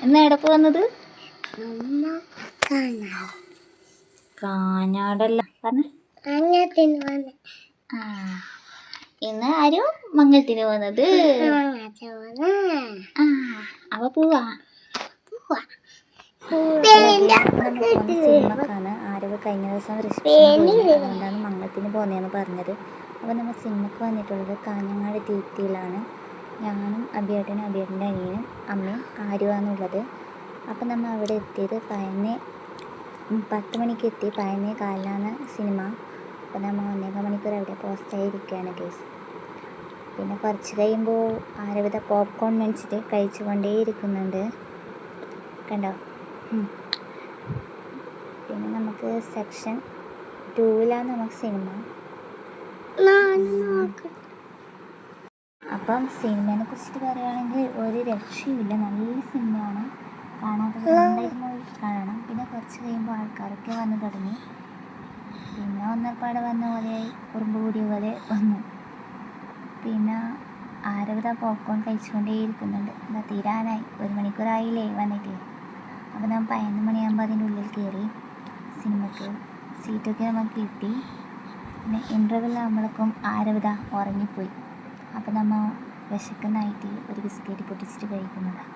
എന്നാ എവിടെ പോകുന്നത്? കാഞ്ഞാടല്ല പറഞ്ഞ. ആ ഇന്ന് ആരും മംഗലത്തിന് പോകുന്നത്. ആ അവ പോവാ. സിനിമക്കാണ് ആരവ് കഴിഞ്ഞ ദിവസം അതുകൊണ്ടാണ് മംഗലത്തിന് പോകുന്നതെന്ന് പറഞ്ഞത്. അപ്പോൾ നമ്മൾ സിനിമക്ക് വന്നിട്ടുള്ളത് കാഞ്ഞങ്ങാട് തീറ്റിയിലാണ്. ഞാനും അബിയേട്ടനും അബിയേട്ടൻ്റെ അനിയനും അമ്മയും ആരുവാന്നുള്ളത്. അപ്പോൾ നമ്മൾ അവിടെ എത്തിയത് 10 മണിക്ക് എത്തി. 11:15 സിനിമ. അപ്പോൾ നമ്മൾ 1.25 മണിക്കൂർ അവിടെ പോസ്റ്റായിരിക്കുകയാണ് കേസ്. പിന്നെ കുറച്ച് കഴിയുമ്പോൾ ആരവിധ പോപ്കോൺ മേടിച്ചിട്ട് കഴിച്ചുകൊണ്ടേയിരിക്കുന്നുണ്ട്. കണ്ടോ? പിന്നെ നമുക്ക് സെക്ഷൻ 2ലാണ് നമുക്ക് സിനിമ. അപ്പം സിനിമയെ കുറിച്ചിട്ട് പറയുകയാണെങ്കിൽ ഒരു രക്ഷയുമില്ല. നല്ല സിനിമയാണ്. കാണാത്തവർ എന്തായാലും പോയി കാണണം. പിന്നെ കുറച്ച് കഴിയുമ്പോൾ ആൾക്കാരൊക്കെ വന്ന് തുടങ്ങി. പിന്നെ ഒന്നപ്പാടെ വന്ന പോലെയായി, ഉറുമ്പ് കൂടിയ പോലെ വന്നു. പിന്നെ ആരവിധ പോപ്കോൺ കഴിച്ചുകൊണ്ടേയിരിക്കുന്നുണ്ട്. എന്താ തീരാനായി, 1 മണിക്കൂറായില്ലേ വന്നിട്ട്. അപ്പോൾ നമ്മൾ 11 മണിയാകുമ്പോൾ അതിൻ്റെ ഉള്ളിൽ കയറി. സിനിമയ്ക്ക് സീറ്റൊക്കെ നമുക്ക് കിട്ടി. പിന്നെ ഇൻ്റർവെല്ലാകുമ്പോഴേക്കും ആരവിധ ഉറങ്ങിപ്പോയി. അപ്പോൾ നമ്മൾ വിശക്കുന്നായിട്ട് ഒരു ബിസ്ക്കറ്റ് പൊട്ടിച്ചിട്ട് കഴിക്കുന്നതാണ്.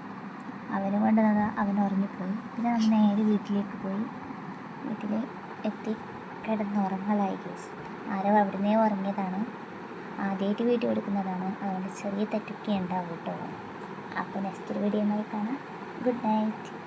അവന് കൊണ്ടുവന്നത് അവൻ ഉറങ്ങിപ്പോയി. പിന്നെ നമ്മൾ നേരെ വീട്ടിലേക്ക് പോയി. വീട്ടിൽ എത്തി കിടന്നുറങ്ങലായി കേസ്. ആരവ് അവിടുന്നേ ഉറങ്ങിയതാണ്. ആദ്യമായിട്ട് വീഡിയോ എടുക്കുന്നതാണ്. അതുകൊണ്ട് ചെറിയ തെറ്റൊക്കെ ഉണ്ടാവും കേട്ടോ. അപ്പോൾ നെക്സ്റ്റ് വീഡിയോയുമായി കാണാം. Good night.